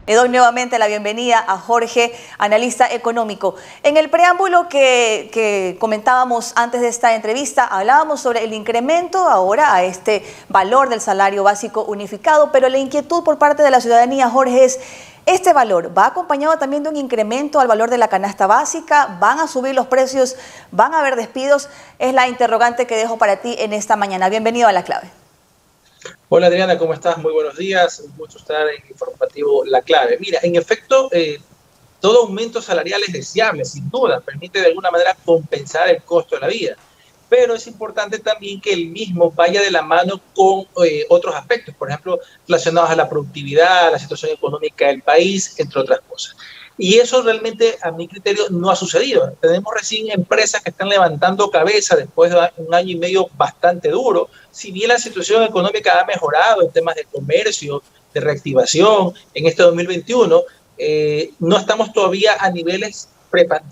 Le doy nuevamente la bienvenida a Jorge, analista económico. En el preámbulo que comentábamos antes de esta entrevista, hablábamos sobre el incremento ahora a este valor del salario básico unificado, pero la inquietud por parte de la ciudadanía, Jorge, es: ¿este valor va acompañado también de un incremento al valor de la canasta básica? ¿Van a subir los precios? ¿Van a haber despidos? Es la interrogante que dejo para ti en esta mañana. Bienvenido a La Clave. Hola Adriana, ¿cómo estás? Muy buenos días. Un gusto estar en Informativo La Clave. Mira, en efecto, todo aumento salarial es deseable, sin duda, permite de alguna manera compensar el costo de la vida, pero es importante también que el mismo vaya de la mano con otros aspectos, por ejemplo, relacionados a la productividad, a la situación económica del país, entre otras cosas. Y eso realmente, a mi criterio, no ha sucedido. Tenemos recién empresas que están levantando cabeza después de un año y medio bastante duro. Si bien la situación económica ha mejorado en temas de comercio, de reactivación en este 2021, no estamos todavía a niveles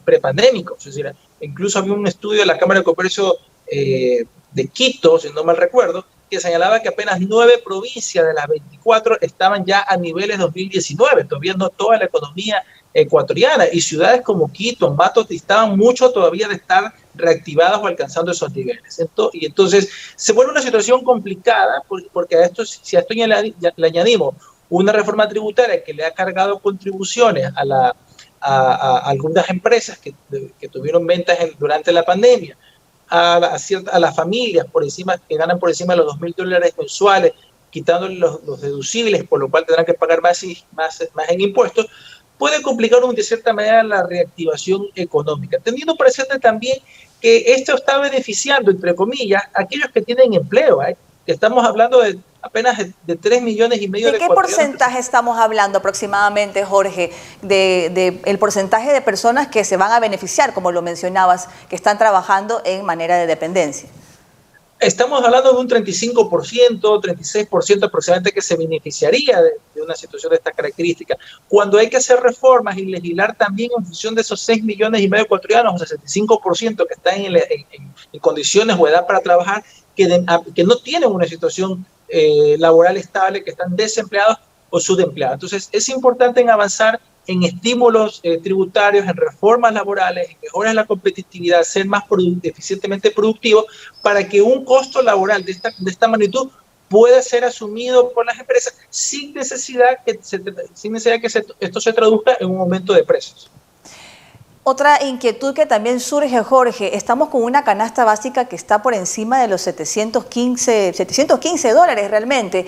prepandémicos. Es decir, incluso había un estudio de la Cámara de Comercio de Quito, si no mal recuerdo, que señalaba que apenas 9 provincias de las 24 estaban ya a niveles 2019, todavía no toda la economía ecuatoriana, y ciudades como Quito, Ambato, distaban mucho todavía de estar reactivadas o alcanzando esos niveles. Y entonces se vuelve una situación complicada porque a esto, si a esto ya le añadimos una reforma tributaria que le ha cargado contribuciones a algunas empresas que tuvieron ventas durante la pandemia, a las familias por encima, que ganan por encima de los $2.000 mensuales, quitándole los deducibles, por lo cual tendrán que pagar más en impuestos, puede complicar de cierta manera la reactivación económica, teniendo presente también que esto está beneficiando, entre comillas, a aquellos que tienen empleo, que estamos hablando de apenas de 3,5 millones de ¿De qué porcentaje estamos hablando aproximadamente, Jorge? El porcentaje de personas que se van a beneficiar, como lo mencionabas, que están trabajando en manera de dependencia. Estamos hablando de un 35%, 36% aproximadamente que se beneficiaría de una situación de esta característica. Cuando hay que hacer reformas y legislar también en función de esos 6,5 millones ecuatorianos, o 65% que están en condiciones o edad para trabajar, que no tienen una situación laboral estable, que están desempleados o subempleados. Entonces, es importante avanzar en estímulos tributarios, en reformas laborales, en mejoras de la competitividad, ser más eficientemente productivo, para que un costo laboral de esta magnitud pueda ser asumido por las empresas sin necesidad que esto se traduzca en un aumento de precios. Otra inquietud que también surge, Jorge: estamos con una canasta básica que está por encima de los $715 realmente.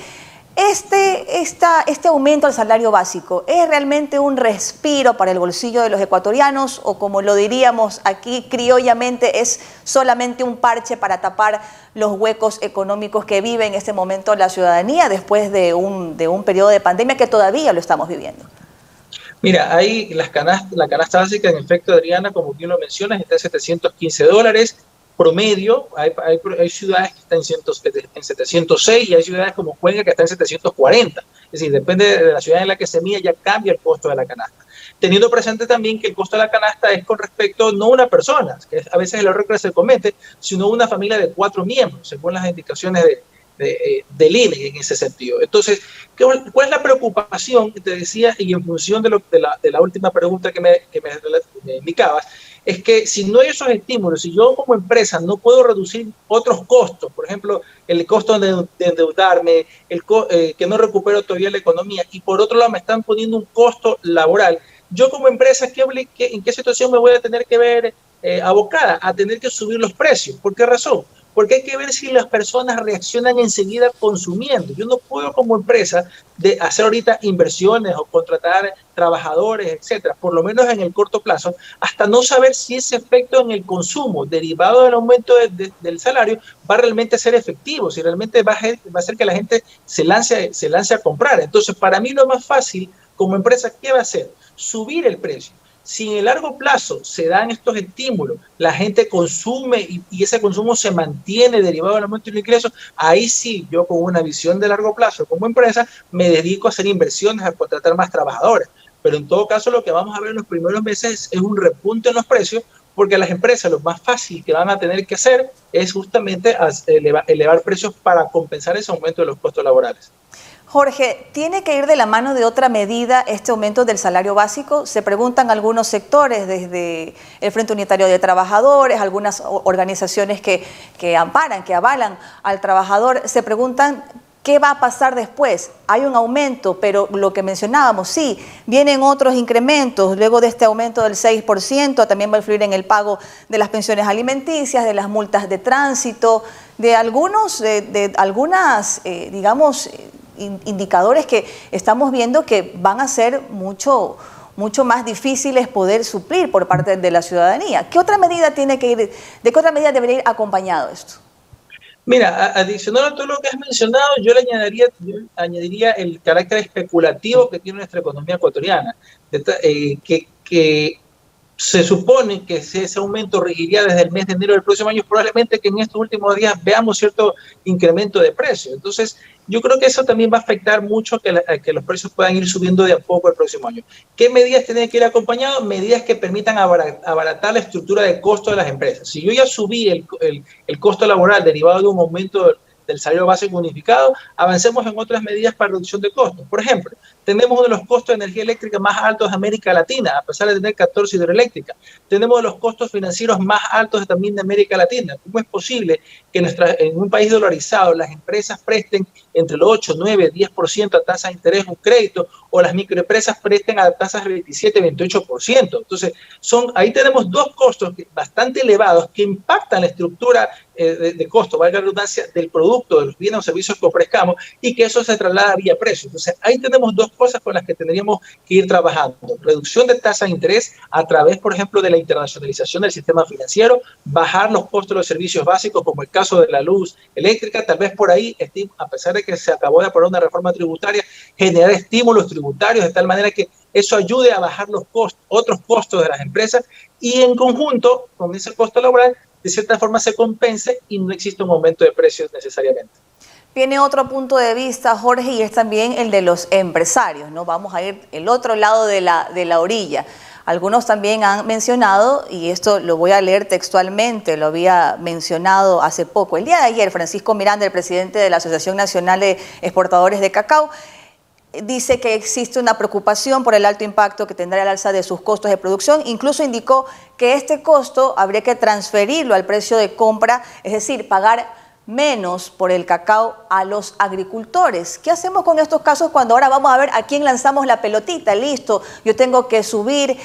Este aumento al salario básico, ¿es realmente un respiro para el bolsillo de los ecuatorianos, o, como lo diríamos aquí criollamente, es solamente un parche para tapar los huecos económicos que vive en este momento la ciudadanía después de un periodo de pandemia que todavía lo estamos viviendo? Mira, la canasta básica, en efecto, Adriana, como bien lo mencionas, está en $715 promedio. Hay ciudades que están en 706 y hay ciudades como Cuenca que están en 740. Es decir, depende de la ciudad en la que se mida, ya cambia el costo de la canasta. Teniendo presente también que el costo de la canasta es con respecto no a una persona, que a veces el error que se comete, sino una familia de 4 miembros, según las indicaciones del INE en ese sentido. Entonces, ¿cuál es la preocupación que te decía? Y en función de la última pregunta que me indicabas, es que si no hay esos estímulos, si yo como empresa no puedo reducir otros costos, por ejemplo, el costo de endeudarme, que no recupero todavía la economía, y por otro lado me están poniendo un costo laboral, yo como empresa, ¿en qué situación me voy a tener que ver abocada? A tener que subir los precios. ¿Por qué razón? Porque hay que ver si las personas reaccionan enseguida consumiendo. Yo no puedo como empresa hacer ahorita inversiones o contratar trabajadores, etcétera, por lo menos en el corto plazo, hasta no saber si ese efecto en el consumo derivado del aumento del salario va realmente a ser efectivo, si realmente va a hacer que la gente se lance a comprar. Entonces, para mí lo más fácil como empresa, ¿qué va a hacer? Subir el precio. Si en el largo plazo se dan estos estímulos, la gente consume y ese consumo se mantiene derivado del aumento de los ingresos, ahí sí, yo con una visión de largo plazo como empresa me dedico a hacer inversiones, a contratar más trabajadores. Pero en todo caso lo que vamos a ver en los primeros meses es un repunte en los precios, porque las empresas lo más fácil que van a tener que hacer es justamente elevar precios para compensar ese aumento de los costos laborales. Jorge, ¿tiene que ir de la mano de otra medida este aumento del salario básico? Se preguntan algunos sectores, desde el Frente Unitario de Trabajadores, algunas organizaciones que amparan, que avalan al trabajador, se preguntan qué va a pasar después. Hay un aumento, pero lo que mencionábamos, sí, vienen otros incrementos. Luego de este aumento del 6%, también va a influir en el pago de las pensiones alimenticias, de las multas de tránsito, de algunas, digamos, indicadores que estamos viendo que van a ser mucho más difíciles poder suplir por parte de la ciudadanía. ¿Qué otra medida tiene que ir, de qué otra medida debería ir acompañado esto? Mira, adicional a todo lo que has mencionado, yo añadiría el carácter especulativo que tiene nuestra economía ecuatoriana, que se supone que ese aumento regiría desde el mes de enero del próximo año, probablemente que en estos últimos días veamos cierto incremento de precios. Entonces, yo creo que eso también va a afectar mucho a que los precios puedan ir subiendo de a poco el próximo año. ¿Qué medidas tienen que ir acompañadas? Medidas que permitan abaratar la estructura de costo de las empresas. Si yo ya subí el costo laboral derivado de un aumento del salario básico unificado, avancemos en otras medidas para reducción de costos. Por ejemplo, tenemos uno de los costos de energía eléctrica más altos de América Latina, a pesar de tener 14 hidroeléctricas. Tenemos los costos financieros más altos también de América Latina. ¿Cómo es posible que en un país dolarizado las empresas presten entre el 8, 9, 10% a tasa de interés un crédito, o las microempresas presten a tasas de 27, 28%? Entonces, ahí tenemos dos costos bastante elevados que impactan la estructura de costo, valga la redundancia, del producto, de los bienes o servicios que ofrezcamos, y que eso se traslada vía precio. Entonces, ahí tenemos dos cosas con las que tendríamos que ir trabajando. Reducción de tasas de interés a través, por ejemplo, de la internacionalización del sistema financiero, bajar los costos de los servicios básicos, como el caso de la luz eléctrica. Tal vez por ahí, a pesar de que se acabó de aprobar una reforma tributaria, generar estímulos tributarios de tal manera que eso ayude a bajar los costos, otros costos de las empresas, y en conjunto, con ese costo laboral, de cierta forma se compense y no existe un aumento de precios necesariamente. Viene otro punto de vista, Jorge, y es también el de los empresarios, ¿no? Vamos a ir el otro lado de la orilla. Algunos también han mencionado, y esto lo voy a leer textualmente, lo había mencionado hace poco, el día de ayer, Francisco Miranda, el presidente de la Asociación Nacional de Exportadores de Cacao, dice que existe una preocupación por el alto impacto que tendrá el alza de sus costos de producción. Incluso indicó que este costo habría que transferirlo al precio de compra, es decir, pagar menos por el cacao a los agricultores. ¿Qué hacemos con estos casos cuando ahora vamos a ver a quién lanzamos la pelotita? Listo, yo tengo que subir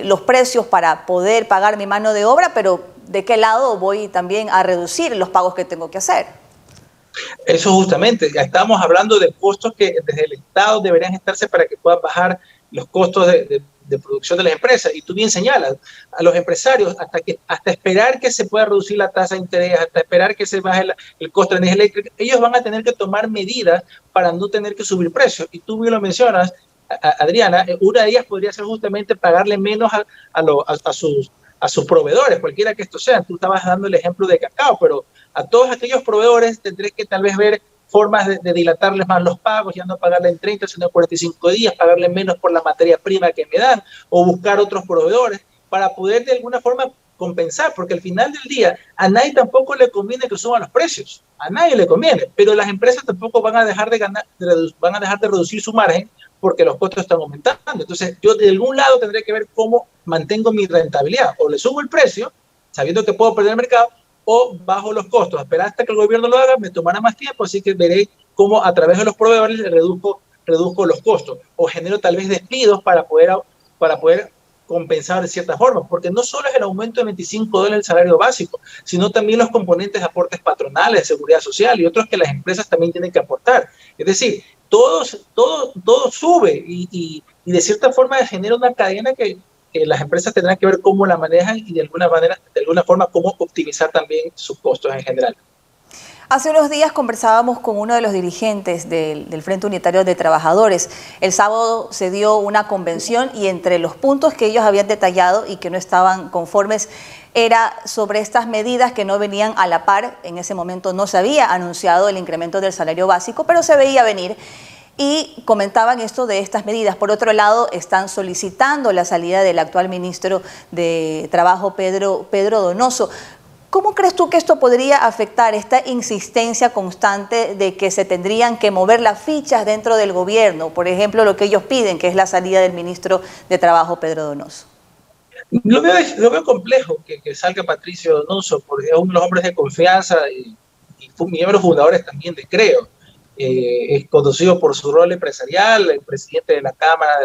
los precios para poder pagar mi mano de obra, pero ¿de qué lado voy también a reducir los pagos que tengo que hacer? Eso justamente, ya estamos hablando de costos que desde el Estado deberían estarse para que puedan bajar los costos de producción de las empresas. Y tú bien señalas, a los empresarios, hasta esperar que se pueda reducir la tasa de interés, hasta esperar que se baje el costo de energía eléctrica, ellos van a tener que tomar medidas para no tener que subir precios. Y tú bien lo mencionas, Adriana, una de ellas podría ser justamente pagarle menos a sus proveedores, cualquiera que esto sea. Tú estabas dando el ejemplo de cacao, pero a todos aquellos proveedores tendré que tal vez ver formas de dilatarles más los pagos, ya no pagarle en 30, sino en 45 días, pagarle menos por la materia prima que me dan, o buscar otros proveedores para poder de alguna forma compensar, porque al final del día a nadie tampoco le conviene que suban los precios, a nadie le conviene, pero las empresas tampoco van a dejar de reducir su margen porque los costos están aumentando. Entonces yo de algún lado tendré que ver cómo mantengo mi rentabilidad, o le subo el precio, sabiendo que puedo perder el mercado, o bajo los costos, esperar hasta que el gobierno lo haga, me tomará más tiempo, así que veré cómo a través de los proveedores le reduzco los costos, o genero tal vez despidos para poder compensar de cierta forma, porque no solo es el aumento de $25 el salario básico, sino también los componentes de aportes patronales, de seguridad social y otros que las empresas también tienen que aportar. Es decir, todo sube y de cierta forma genera una cadena que las empresas tendrán que ver cómo la manejan y de alguna forma cómo optimizar también sus costos en general. Hace unos días conversábamos con uno de los dirigentes del Frente Unitario de Trabajadores. El sábado se dio una convención y entre los puntos que ellos habían detallado y que no estaban conformes era sobre estas medidas que no venían a la par. En ese momento no se había anunciado el incremento del salario básico, pero se veía venir. Y comentaban esto de estas medidas. Por otro lado, están solicitando la salida del actual ministro de Trabajo, Pedro Donoso. ¿Cómo crees tú que esto podría afectar esta insistencia constante de que se tendrían que mover las fichas dentro del gobierno? Por ejemplo, lo que ellos piden, que es la salida del ministro de Trabajo, Pedro Donoso. Lo veo complejo que salga Patricio Donoso, porque es uno de los hombres de confianza y fue miembro fundadores también de Creo. Es conocido por su rol empresarial, el presidente de la Cámara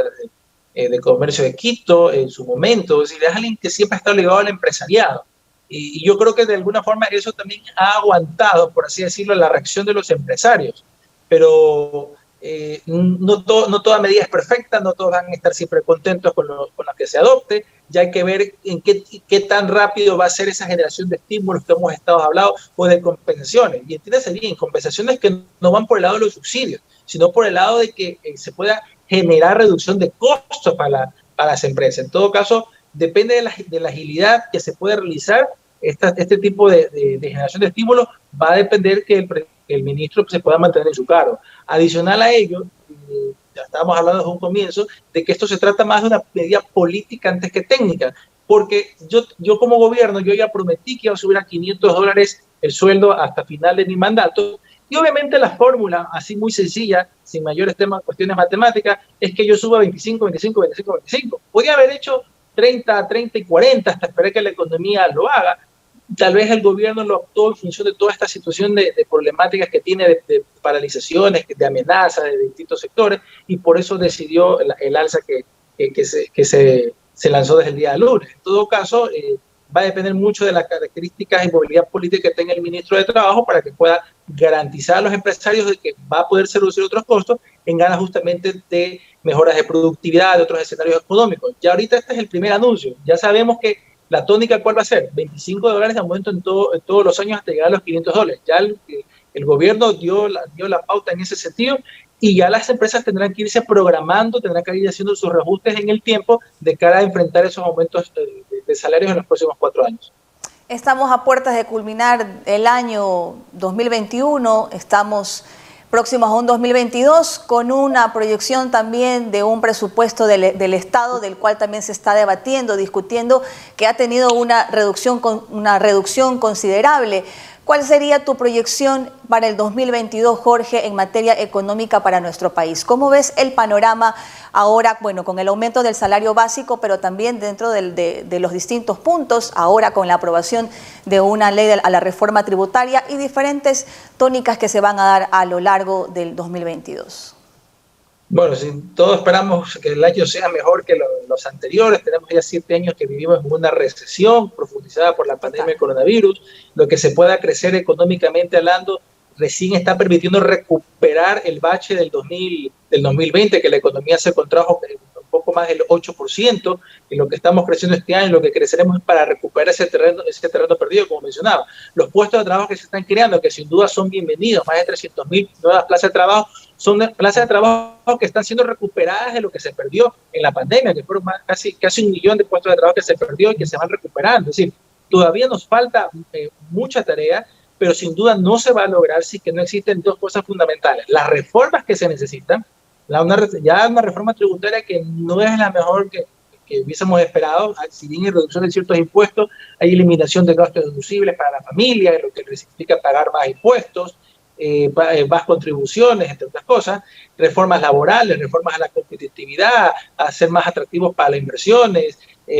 de Comercio de Quito en su momento, es decir, es alguien que siempre está ligado al empresariado. Y yo creo que de alguna forma eso también ha aguantado, por así decirlo, la reacción de los empresarios. Pero no toda medida es perfecta, no todos van a estar siempre contentos con lo que se adopte. Ya hay que ver en qué tan rápido va a ser esa generación de estímulos que hemos estado hablando o de compensaciones. Y entiéndase bien, compensaciones que no van por el lado de los subsidios, sino por el lado de que se pueda generar reducción de costos para las empresas. En todo caso, depende de la agilidad que se puede realizar este tipo de generación de estímulos, va a depender que el ministro se pueda mantener en su cargo. Adicional a ello, ya estábamos hablando desde un comienzo, de que esto se trata más de una medida política antes que técnica, porque yo como gobierno, yo ya prometí que iba a subir a $500 el sueldo hasta final de mi mandato, y obviamente la fórmula, así muy sencilla, sin mayores cuestiones matemáticas, es que yo suba 25, 25, 25, 25. Podría haber hecho 30, 30 y 40 hasta esperar que la economía lo haga. Tal vez el gobierno lo optó en función de toda esta situación de problemáticas que tiene, de paralizaciones, de amenazas de distintos sectores, y por eso decidió el alza que se lanzó desde el día de lunes. En todo caso, va a depender mucho de las características y movilidad política que tenga el ministro de Trabajo para que pueda garantizar a los empresarios de que va a poderse reducir otros costos en ganas justamente de mejoras de productividad, de otros escenarios económicos. Ya ahorita este es el primer anuncio. Ya sabemos que la tónica, ¿cuál va a ser? $25 de aumento en todos los años hasta llegar a los $500. Ya el gobierno dio la pauta en ese sentido, y ya las empresas tendrán que irse programando, tendrán que ir haciendo sus reajustes en el tiempo de cara a enfrentar esos aumentos de salarios en los próximos 4 años. Estamos a puertas de culminar el año 2021, estamos próximos a un 2022 con una proyección también de un presupuesto del Estado, del cual también se está debatiendo, discutiendo, que ha tenido una reducción considerable. ¿Cuál sería tu proyección para el 2022, Jorge, en materia económica para nuestro país? ¿Cómo ves el panorama ahora, bueno, con el aumento del salario básico, pero también dentro de los distintos puntos, ahora con la aprobación de una ley a la reforma tributaria y diferentes tónicas que se van a dar a lo largo del 2022? Bueno, si todos esperamos que el año sea mejor que los anteriores, tenemos ya 7 años que vivimos en una recesión profundizada por la pandemia del coronavirus, lo que se pueda crecer económicamente hablando recién está permitiendo recuperar el bache del 2020, que la economía se contrajo un poco más del 8%, y lo que estamos creciendo este año, lo que creceremos es para recuperar ese terreno perdido, como mencionaba. Los puestos de trabajo que se están creando, que sin duda son bienvenidos, más de 300.000 nuevas plazas de trabajo, son plazas de trabajo que están siendo recuperadas de lo que se perdió en la pandemia, que fueron casi 1 millón de puestos de trabajo que se perdió y que se van recuperando. Es decir, todavía nos falta mucha tarea, pero sin duda no se va a lograr si que no existen 2 cosas fundamentales: las reformas que se necesitan, una reforma tributaria que no es la mejor que hubiésemos esperado. Si bien hay reducción de ciertos impuestos, hay eliminación de gastos deducibles para la familia, lo que significa pagar más impuestos, más contribuciones, entre otras cosas, reformas laborales, reformas a la competitividad, hacer más atractivos para las inversiones,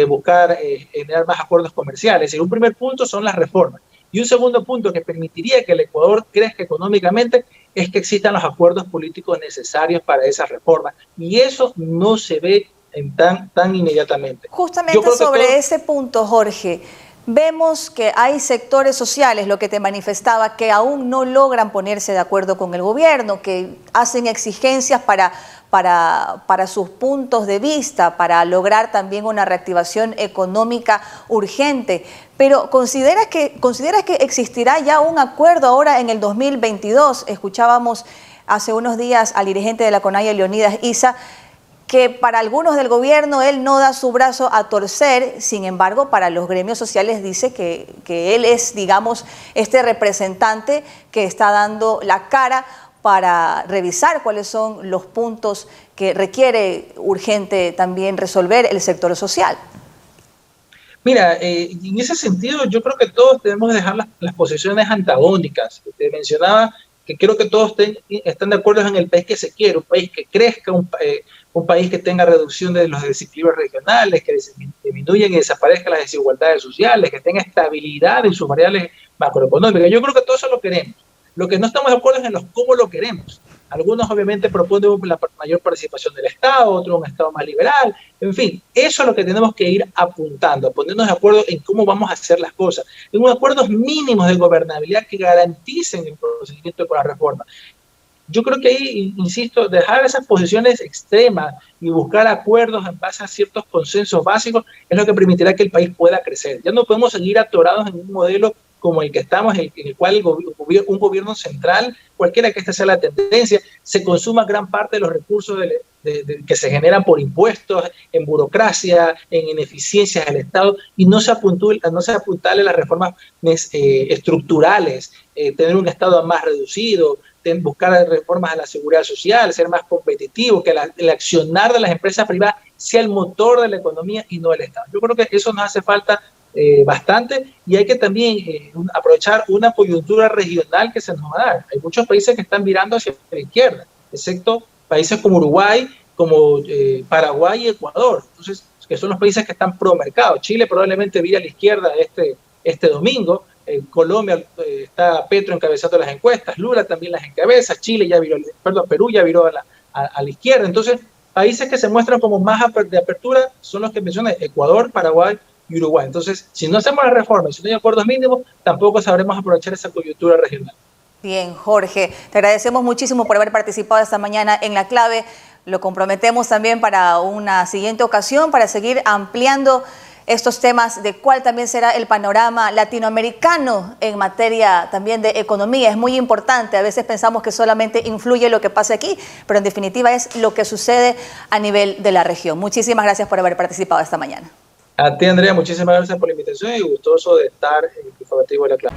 buscar generar más acuerdos comerciales. Y un primer punto son las reformas. Y un segundo punto que permitiría que el Ecuador crezca económicamente es que existan los acuerdos políticos necesarios para esas reformas. Y eso no se ve tan inmediatamente. Justamente sobre ese punto, Jorge, vemos que hay sectores sociales, lo que te manifestaba, que aún no logran ponerse de acuerdo con el gobierno, que hacen exigencias para sus puntos de vista, para lograr también una reactivación económica urgente. Pero ¿consideras que existirá ya un acuerdo ahora en el 2022? Escuchábamos hace unos días al dirigente de la CONAIE, Leonidas Issa, que para algunos del gobierno él no da su brazo a torcer, sin embargo para los gremios sociales dice que él es, digamos, este representante que está dando la cara para revisar cuáles son los puntos que requiere urgente también resolver el sector social. Mira, en ese sentido yo creo que todos debemos dejar las posiciones antagónicas. Te mencionaba que creo que todos están de acuerdo en el país que se quiere, un país que crezca, un país que tenga reducción de los desequilibrios regionales, que disminuyan y desaparezcan las desigualdades sociales, que tenga estabilidad en sus variables macroeconómicas. Yo creo que todo eso lo queremos. Lo que no estamos de acuerdo es en los cómo lo queremos. Algunos obviamente proponen la mayor participación del Estado, otros un Estado más liberal, en fin, eso es lo que tenemos que ir apuntando, ponernos de acuerdo en cómo vamos a hacer las cosas, en unos acuerdos mínimos de gobernabilidad que garanticen el procedimiento con la reforma. Yo creo que ahí, insisto, dejar esas posiciones extremas y buscar acuerdos en base a ciertos consensos básicos es lo que permitirá que el país pueda crecer. Ya no podemos seguir atorados en un modelo como el que estamos, en el cual un gobierno central, cualquiera que esta sea la tendencia, se consuma gran parte de los recursos que se generan por impuestos, en burocracia, en ineficiencias del Estado, y no se apuntale las reformas estructurales, tener un Estado más reducido, buscar reformas a la seguridad social, ser más competitivo, que el accionar de las empresas privadas sea el motor de la economía y no el Estado. Yo creo que eso nos hace falta bastante, y hay que también aprovechar una coyuntura regional que se nos va a dar. Hay muchos países que están virando hacia la izquierda, excepto países como Uruguay, como Paraguay y Ecuador, entonces, que son los países que están pro mercado. Chile probablemente vira a la izquierda este domingo. Colombia está Petro encabezando las encuestas, Lula también las encabeza, Chile ya viró, perdón, Perú ya viró a la izquierda. Entonces, países que se muestran como más de apertura son los que mencioné: Ecuador, Paraguay y Uruguay. Entonces, si no hacemos la reforma y si no hay acuerdos mínimos, tampoco sabremos aprovechar esa coyuntura regional. Bien, Jorge, te agradecemos muchísimo por haber participado esta mañana en La Clave. Lo comprometemos también para una siguiente ocasión, para seguir ampliando estos temas de cuál también será el panorama latinoamericano en materia también de economía. Es muy importante, a veces pensamos que solamente influye lo que pasa aquí, pero en definitiva es lo que sucede a nivel de la región. Muchísimas gracias por haber participado esta mañana. A ti, Andrea, muchísimas gracias por la invitación y gustoso de estar en el informativo de La Clave.